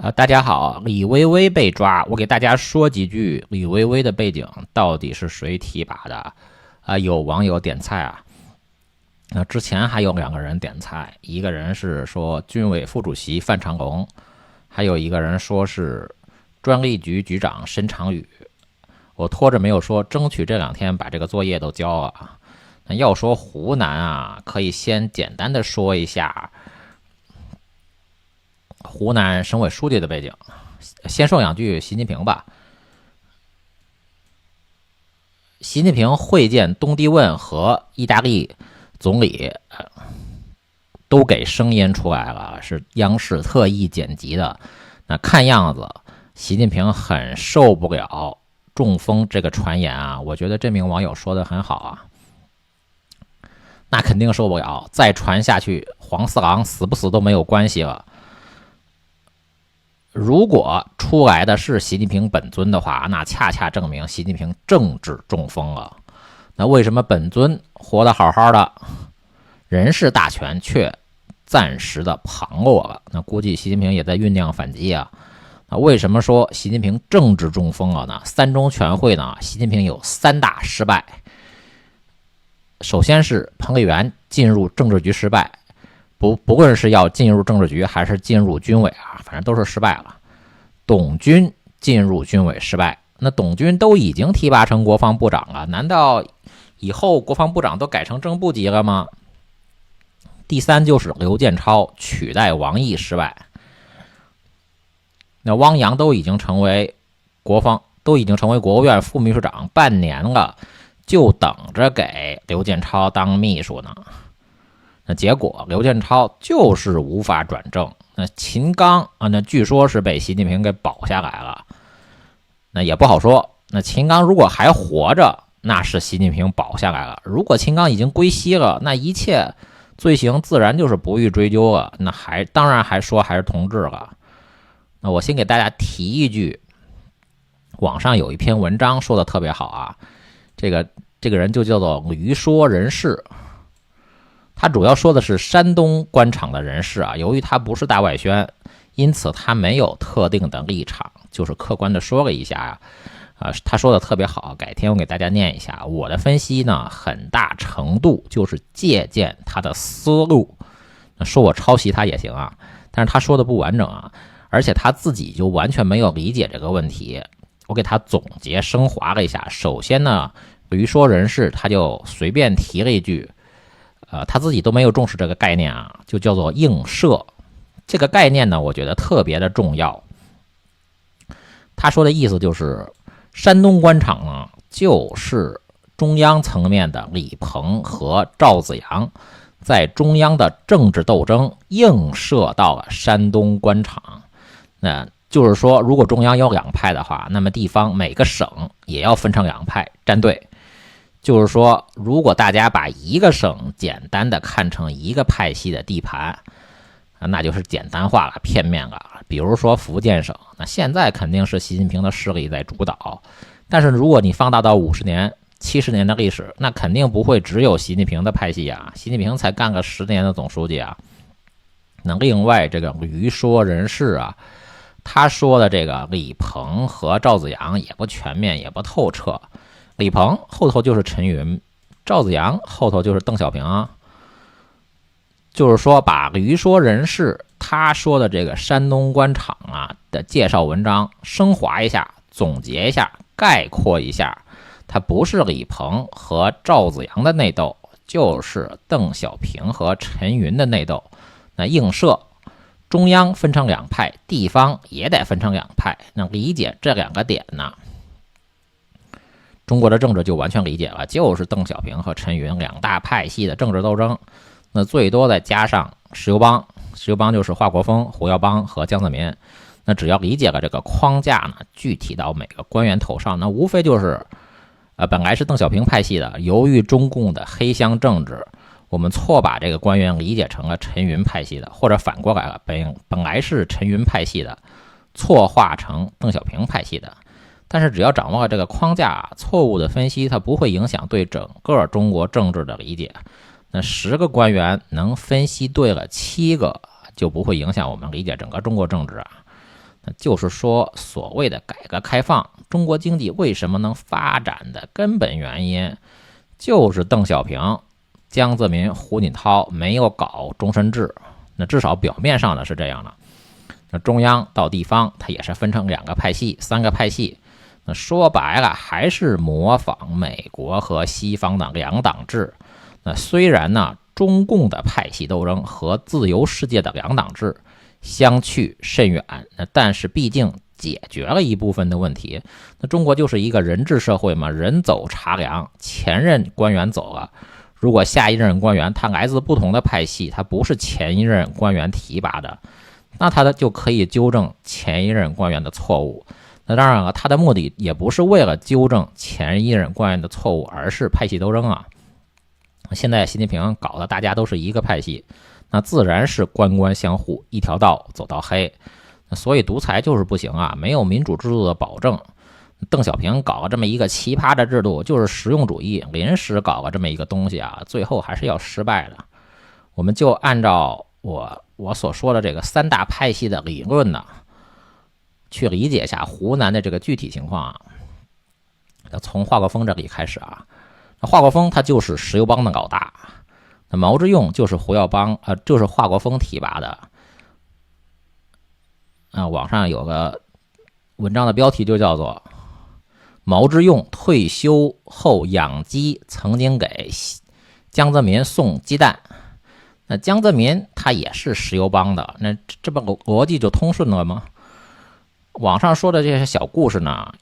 大家好，李薇薇被抓，我给大家说几句李薇薇的背景到底是谁提拔的有网友点菜之前还有2个人点菜，一个人是说军委副主席范长龙，还有一个人说是专利局局长申长宇。我拖着没有说，争取这2天把这个作业都交了。那要说湖南可以先简单的说一下湖南省委书记的背景。先说2句习近平吧。习近平会见东帝汶和意大利总理，都给声音出来了，是央视特意剪辑的。那看样子习近平很受不了中风这个传言我觉得这名网友说的很好那肯定受不了，再传下去黄四郎死不死都没有关系了。如果出来的是习近平本尊的话，那恰恰证明习近平政治中风了。那为什么本尊活得好好的，人事大权却暂时的旁落了？那估计习近平也在酝酿反击那为什么说习近平政治中风了呢？3中全会呢，习近平有3大失败。首先是彭丽媛进入政治局失败，不论是要进入政治局还是进入军委反正都是失败了。董军进入军委失败，那董军都已经提拔成国防部长了，难道以后国防部长都改成正部级了吗？第3就是刘建超取代王毅失败。那汪洋都已经成为国务院副秘书长半年了，就等着给刘建超当秘书呢。那结果刘建超就是无法转正。那秦刚那据说是被习近平给保下来了，那也不好说。那秦刚如果还活着，那是习近平保下来了；如果秦刚已经归西了，那一切罪行自然就是不予追究了。那当然还是同志了。那我先给大家提一句，网上有一篇文章说的特别好这个人就叫做驴说人事。他主要说的是山东官场的人事由于他不是大外宣，因此他没有特定的立场，就是客观的说了一下他说的特别好，改天我给大家念一下。我的分析呢，很大程度就是借鉴他的思路，说我抄袭他也行但是他说的不完整而且他自己就完全没有理解这个问题。我给他总结升华了一下。首先呢，驴说人事他就随便提了一句他自己都没有重视这个概念就叫做映射。这个概念呢，我觉得特别的重要。他说的意思就是山东官场呢，就是中央层面的李鹏和赵紫阳在中央的政治斗争映射到了山东官场。那就是说，如果中央有2派的话，那么地方每个省也要分成2派站队。就是说，如果大家把一个省简单的看成一个派系的地盘那就是简单化了，片面了。比如说福建省，那现在肯定是习近平的势力在主导，但是如果你放大到50年、70年的历史，那肯定不会只有习近平的派系习近平才干个10年的总书记那另外这个驴说人事他说的这个李鹏和赵紫阳也不全面，也不透彻。李鹏后头就是陈云，赵紫阳后头就是邓小平就是说，把驴说人事他说的这个山东官场的介绍文章升华一下，总结一下，概括一下，它不是李鹏和赵紫阳的内斗，就是邓小平和陈云的内斗。那映射中央分成2派，地方也得分成2派。那理解这2个点呢，中国的政治就完全理解了，就是邓小平和陈云2大派系的政治斗争。那最多再加上石油帮就是华国锋、胡耀邦和江泽民。那只要理解了这个框架呢，具体到每个官员头上，那无非就是本来是邓小平派系的，由于中共的黑箱政治，我们错把这个官员理解成了陈云派系的，或者反过来了，本来是陈云派系的，错化成邓小平派系的。但是只要掌握了这个框架，错误的分析它不会影响对整个中国政治的理解。那10个官员能分析对了7个，就不会影响我们理解整个中国政治就是说，所谓的改革开放，中国经济为什么能发展的根本原因，就是邓小平、江泽民、胡锦涛没有搞终身制。那至少表面上的是这样的。那中央到地方，它也是分成2个派系、3个派系。那说白了，还是模仿美国和西方的2党制。那虽然呢，中共的派系斗争和自由世界的2党制相去甚远，但是毕竟解决了一部分的问题。那中国就是一个人治社会嘛，人走茶凉，前任官员走了，如果下一任官员他来自不同的派系，他不是前一任官员提拔的，那他就可以纠正前一任官员的错误。那当然了，他的目的也不是为了纠正前一任官员的错误，而是派系斗争啊。现在习近平搞得大家都是一个派系，那自然是官官相护，一条道走到黑。所以独裁就是不行啊，没有民主制度的保证。邓小平搞了这么一个奇葩的制度，就是实用主义，临时搞了这么一个东西啊，最后还是要失败的。我们就按照我所说的这个3大派系的理论呢，去理解一下湖南的这个具体情况啊。要从华国锋这里开始啊。华国锋他就是石油帮的老大，那毛之用就是就是华国锋提拔的。网上有个文章的标题就叫做毛之用退休后养鸡曾经给江泽民送鸡蛋。那江泽民他也是石油帮的，那这不逻辑就通顺了吗？网上说的这些小故事呢，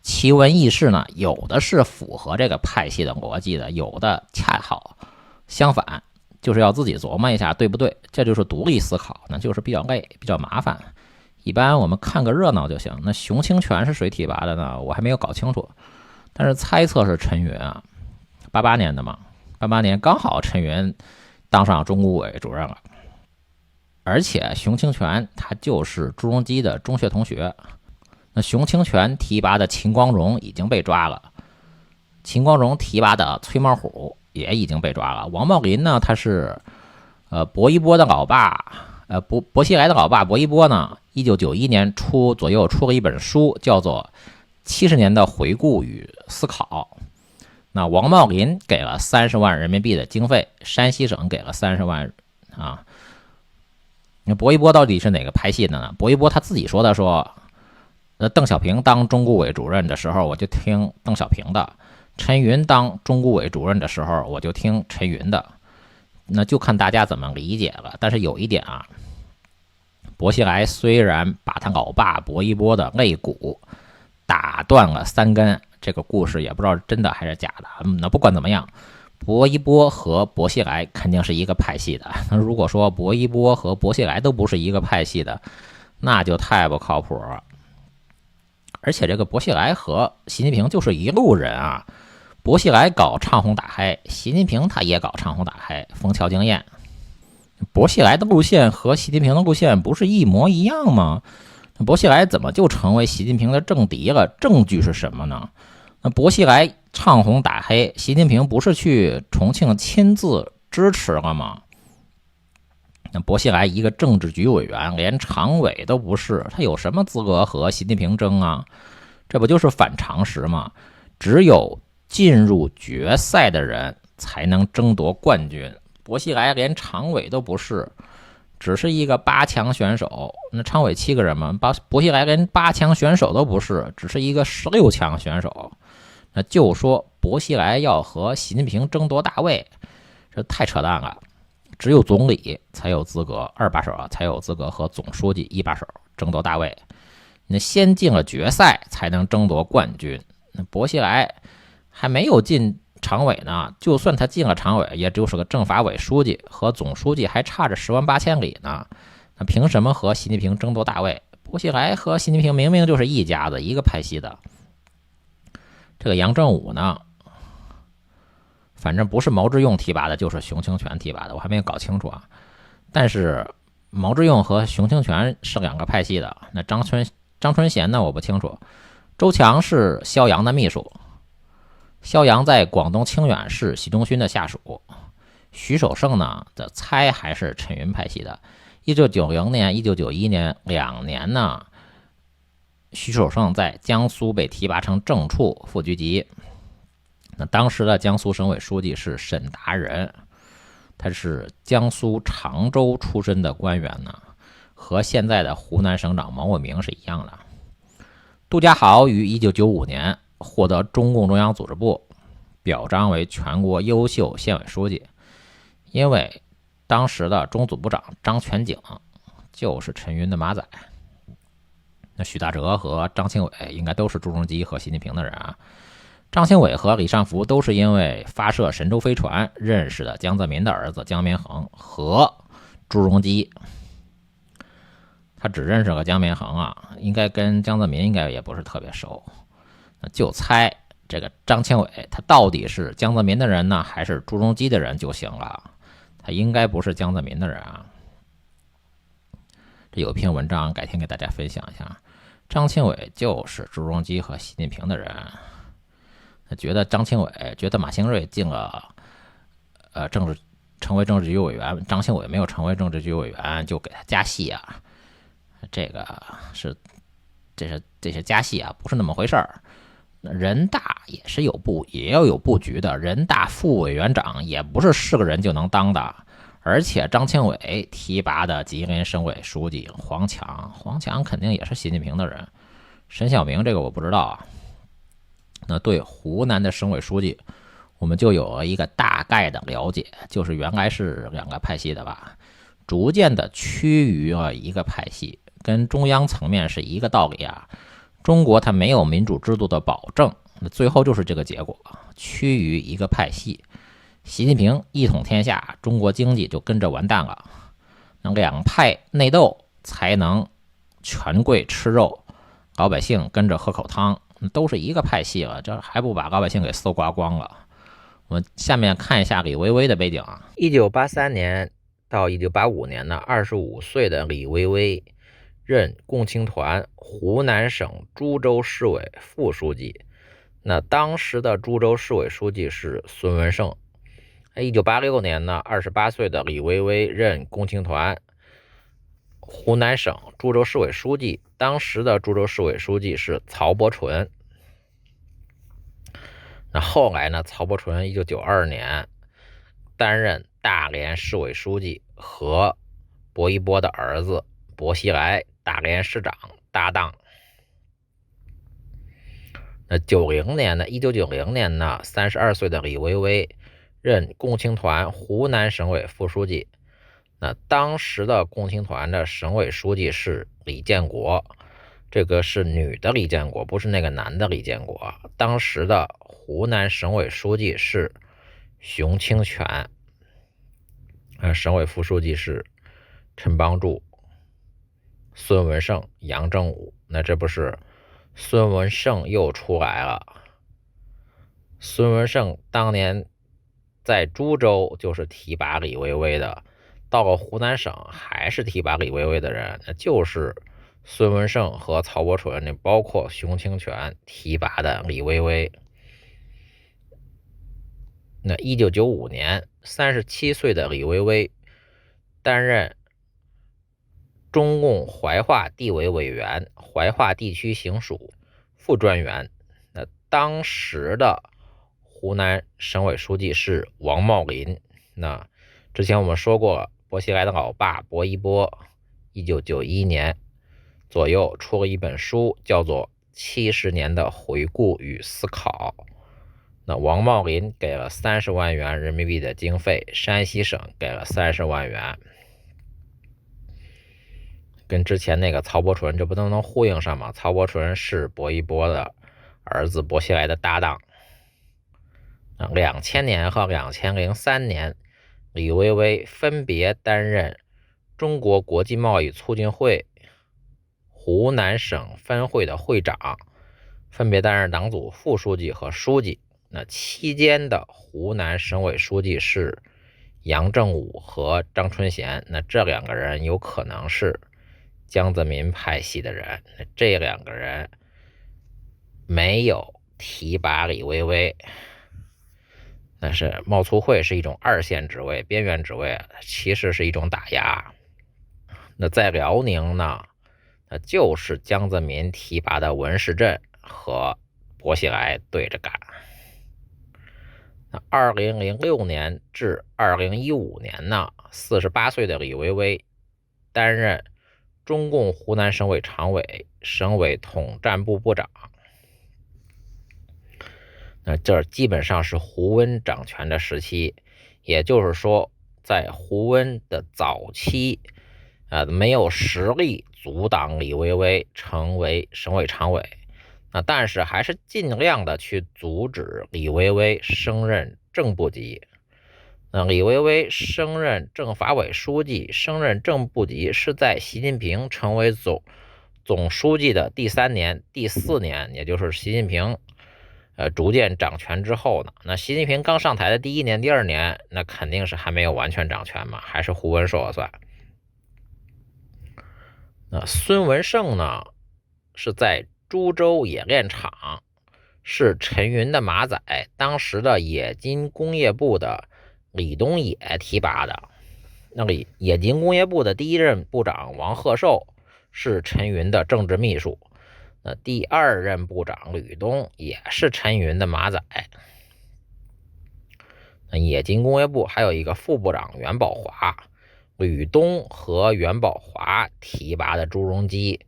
奇闻异事呢，有的是符合这个派系的逻辑的，有的恰好相反，就是要自己琢磨一下对不对，这就是独立思考，那就是比较累，比较麻烦。一般我们看个热闹就行。那熊清泉是谁提拔的呢？我还没有搞清楚，但是猜测是陈云啊，88年的嘛，88年刚好陈云当上中顾委主任了。而且熊清泉他就是朱镕基的中学同学。那熊清泉提拔的秦光荣已经被抓了，秦光荣提拔的崔茂虎也已经被抓了。王茂林呢，他是薄一波的老爸，薄熙来的老爸薄一波呢，1991年左右出了一本书，叫做70年的回顾与思考。那王茂林给了30万人民币的经费，山西省给了30万啊。那薄一波到底是哪个派系的呢？薄一波他自己说的说，邓小平当中顾委主任的时候，我就听邓小平的；陈云当中顾委主任的时候，我就听陈云的。那就看大家怎么理解了。但是有一点啊，薄熙来虽然把他老爸薄一波的肋骨打断了3根，这个故事也不知道是真的还是假的。那不管怎么样，薄一波和薄熙来肯定是一个派系的。那如果说薄一波和薄熙来都不是一个派系的，那就太不靠谱了。而且这个薄熙来和习近平就是一路人啊，薄熙来搞唱红打黑，习近平他也搞唱红打黑，枫桥经验。薄熙来的路线和习近平的路线不是一模一样吗？薄熙来怎么就成为习近平的政敌了？证据是什么呢？那薄熙来唱红打黑，习近平不是去重庆亲自支持了吗？那薄熙来一个政治局委员，连常委都不是，他有什么资格和习近平争啊？这不就是反常识吗？只有进入决赛的人才能争夺冠军。薄熙来连常委都不是，只是一个8强选手。那常委7个人嘛，薄熙来连8强选手都不是，只是一个16强选手。那就说薄熙来要和习近平争夺大位，这太扯淡了。只有总理才有资格，2把手才有资格和总书记1把手争夺大位。那先进了决赛才能争夺冠军。那薄熙来还没有进常委呢，就算他进了常委，也就是个政法委书记，和总书记还差着10万8千里呢。那凭什么和习近平争夺大位？薄熙来和习近平明明就是一家子，一个派系的。这个杨振武呢，反正不是毛之用提拔的，就是熊清泉提拔的，我还没有搞清楚啊。但是毛之用和熊清泉是2个派系的。那张春贤呢，我不清楚。周强是肖扬的秘书，肖扬在广东清远是习仲勋的下属。徐守胜呢的猜还是陈云派系的。1990年、1991年2年呢，徐守胜在江苏被提拔成正处副局级。那当时的江苏省委书记是沈达仁，他是江苏常州出身的官员呢，和现在的湖南省长毛伟明是一样的。杜家豪于1995年获得中共中央组织部表彰为全国优秀县委书记，因为当时的中组部长张全景就是陈云的马仔。那许大哲和张庆伟应该都是朱镕基和习近平的人啊。张庆伟和李尚福都是因为发射神舟飞船认识的江泽民的儿子江绵恒和朱镕基。他只认识个江绵恒啊，应该跟江泽民应该也不是特别熟。那就猜这个张庆伟他到底是江泽民的人呢，还是朱镕基的人就行了。他应该不是江泽民的人啊。这有一篇文章改天给大家分享一下，张庆伟就是朱镕基和习近平的人。他觉得张庆伟觉得马兴瑞进了成为政治局委员，张庆伟没有成为政治局委员就给他加戏啊。这些加戏啊，不是那么回事儿。人大也要有布局的，人大副委员长也不是个人就能当的。而且张庆伟提拔的吉林省委书记黄强肯定也是习近平的人。沈晓明这个我不知道啊。那对湖南的省委书记，我们就有了一个大概的了解，就是原来是两个派系的吧，逐渐的趋于了一个派系，跟中央层面是一个道理啊。中国它没有民主制度的保证，那最后就是这个结果，趋于一个派系。习近平一统天下，中国经济就跟着完蛋了。那两派内斗才能权贵吃肉，老百姓跟着喝口汤，都是一个派系了，这还不把老百姓给搜刮光了。我们下面看一下李薇薇的背景啊。1983年到1985年呢，25岁的李薇薇任共青团湖南省株洲市委副书记。那当时的株洲市委书记是孙文胜。1986年呢，28岁的李薇薇任共青团湖南省株洲市委书记，当时的株洲市委书记是曹伯纯。那后来呢，曹伯纯1992年担任大连市委书记，和薄一波的儿子薄熙来大连市长搭档。那1990年呢，32岁的李薇薇任共青团湖南省委副书记。那当时的共青团的省委书记是李建国，这个是女的李建国，不是那个男的李建国。当时的湖南省委书记是熊清泉，省委副书记是陈邦柱、孙文胜、杨正武。那这不是孙文胜又出来了。孙文胜当年在株洲就是提拔李薇薇的，到了湖南省还是提拔李薇薇的人，那就是孙文胜和曹伯纯，那包括熊清泉提拔的李薇薇。那1995年37岁的李薇薇担任中共怀化地委委员、怀化地区行署副专员。那当时的湖南省委书记是王茂林。那之前我们说过，薄熙来的老爸薄一波1991年左右出了一本书，叫做70年的回顾与思考。那王茂林给了30万元人民币的经费，山西省给了30万元，跟之前那个曹伯纯这不都能呼应上吗？曹伯纯是薄一波的儿子薄熙来的搭档。2000年和2003年，李薇薇分别担任中国国际贸易促进会湖南省分会的会长，分别担任党组副书记和书记。那期间的湖南省委书记是杨正武和张春贤。那这两个人有可能是江泽民派系的人。那这两个人没有提拔李薇薇，但是贸促会是一种二线职位、边缘职位，其实是一种打压。那在辽宁呢，就是江泽民提拔的文世镇和薄熙来对着干。2006年至2015年呢，48岁的李维维担任中共湖南省委常委、省委统战部部长。那这基本上是胡温掌权的时期，也就是说，在胡温的早期，没有实力阻挡李维维成为省委常委，但是还是尽量的去阻止李维维升任正部级。李维维升任政法委书记、升任正部级是在习近平成为总书记的第3年、第4年，也就是习近平逐渐掌权之后呢，那习近平刚上台的第1年、第2年，那肯定是还没有完全掌权嘛，还是胡温说了算。那孙文胜呢，是在株洲冶炼厂，是陈云的马仔，当时的冶金工业部的李东野提拔的。那冶金工业部的第1任部长王鹤寿是陈云的政治秘书。那第2任部长吕东也是陈云的马仔。那冶金工业部还有一个副部长袁宝华，吕东和袁宝华提拔的朱镕基。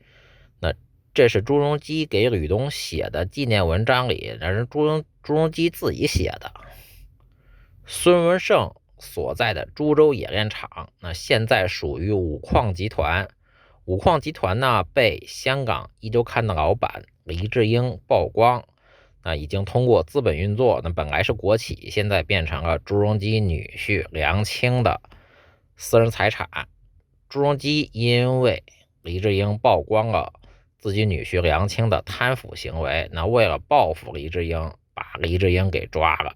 那这是朱镕基给吕东写的纪念文章里，那是朱镕基自己写的。孙文胜所在的株洲冶炼厂，那现在属于五矿集团。五矿集团呢，被香港一周刊的老板黎智英曝光，那已经通过资本运作，那本来是国企，现在变成了朱镕基女婿梁清的私人财产。朱镕基因为黎智英曝光了自己女婿梁清的贪腐行为，那为了报复黎智英，把黎智英给抓了。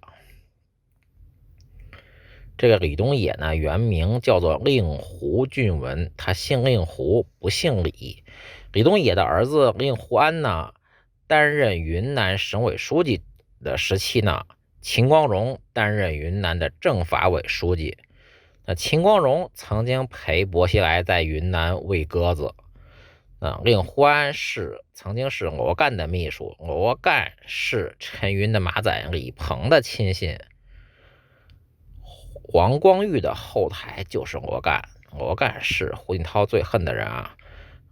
这个李东野呢，原名叫做令狐俊文，他姓令狐，不姓李。李东野的儿子令狐安呢，担任云南省委书记的时期呢，秦光荣担任云南的政法委书记。那秦光荣曾经陪薄熙来在云南喂鸽子。令狐安曾经是罗干的秘书，罗干是陈云的马仔李鹏的亲信。黄光裕的后台就是罗干，罗干是胡锦涛最恨的人啊。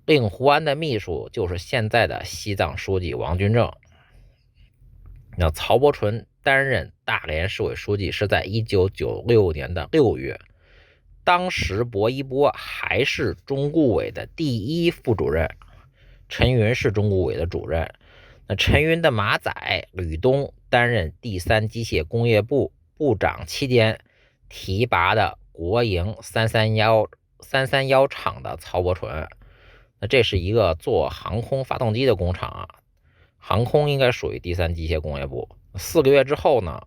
令狐安的秘书就是现在的西藏书记王军正。那曹伯纯担任大连市委书记是在1996年的6月，当时薄一波还是中顾委的第1副主任，陈云是中顾委的主任。那陈云的马仔吕东担任第3机械工业部部长期间提拔的国营331厂的曹伯纯。那这是一个做航空发动机的工厂啊，航空应该属于第3机械工业部。4个月之后呢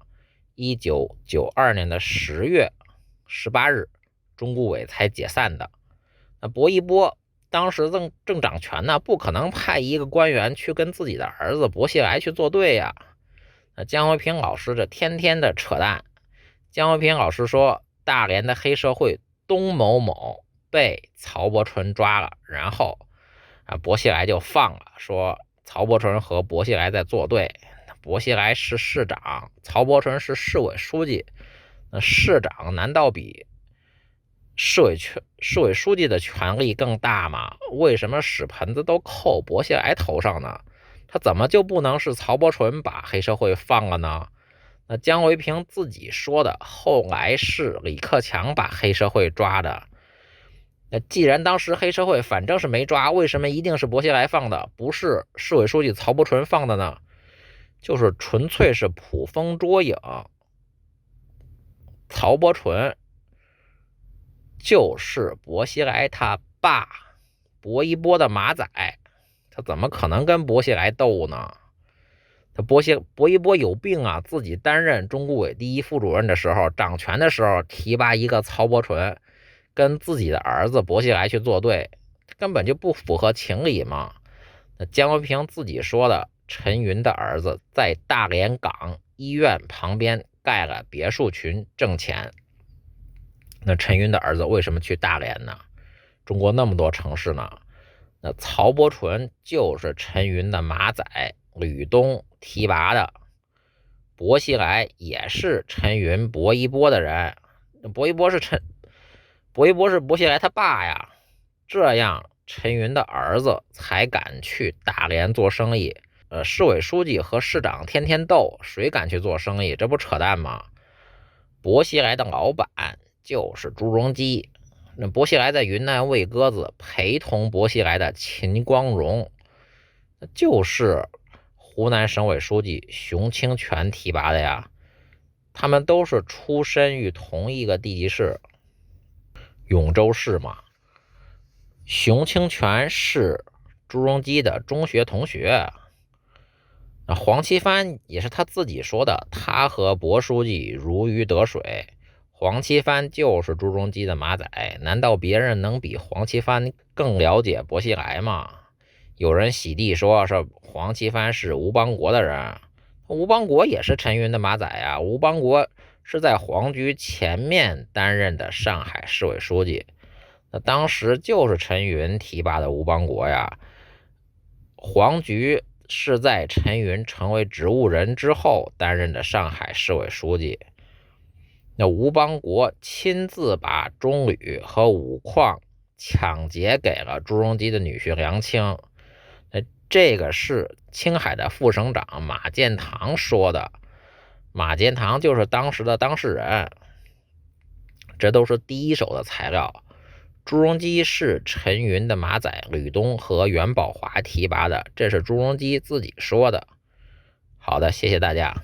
，1992年的10月18日，中顾委才解散的。那薄一波当时正掌权呢，不可能派一个官员去跟自己的儿子薄熙来去作对呀。那江维平老师这天天的扯淡。江维平老师说，大连的黑社会东某某被曹伯纯抓了，然后薄熙来就放了，说曹伯纯和薄熙来在作对。薄熙来是市长，曹伯纯是市委书记，那市长难道比市委书记的权力更大吗？为什么屎盆子都扣薄熙来头上呢？他怎么就不能是曹伯纯把黑社会放了呢？那江维平自己说的，后来是李克强把黑社会抓的。那既然当时黑社会反正是没抓，为什么一定是薄熙来放的，不是市委书记曹伯纯放的呢？就是纯粹是捕风捉影。曹伯纯就是薄熙来他爸薄一波的马仔，他怎么可能跟薄熙来斗呢？薄一波有病啊！自己担任中顾委第1副主任的时候，掌权的时候提拔一个曹伯纯，跟自己的儿子薄熙来去作对，根本就不符合情理嘛。那江维平自己说的，陈云的儿子在大连港医院旁边盖了别墅群挣钱。那陈云的儿子为什么去大连呢？中国那么多城市呢？那曹伯淳就是陈云的马仔，吕东提拔的。薄熙来也是陈云、薄一波的人，薄一波是薄熙来他爸呀。这样陈云的儿子才敢去大连做生意。市委书记和市长天天斗，谁敢去做生意？这不扯淡吗？薄熙来的老板就是朱镕基。那薄熙来在云南喂鸽子，陪同薄熙来的秦光荣就是湖南省委书记熊清泉提拔的呀。他们都是出身于同一个地级市，永州市嘛。熊清泉是朱镕基的中学同学。黄奇帆也是他自己说的，他和薄书记如鱼得水。黄奇帆就是朱镕基的马仔，难道别人能比黄奇帆更了解薄熙来吗？有人洗地说是黄奇帆是吴邦国的人，吴邦国也是陈云的马仔啊。吴邦国是在黄菊前面担任的上海市委书记，那当时就是陈云提拔的吴邦国呀。黄菊是在陈云成为植物人之后担任的上海市委书记。那吴邦国亲自把中旅和武矿抢劫给了朱镕基的女婿梁清。这个是青海的副省长马建堂说的，马建堂就是当时的当事人。这都是第一手的材料。朱镕基是陈云的马仔吕东和袁宝华提拔的，这是朱镕基自己说的。好的，谢谢大家。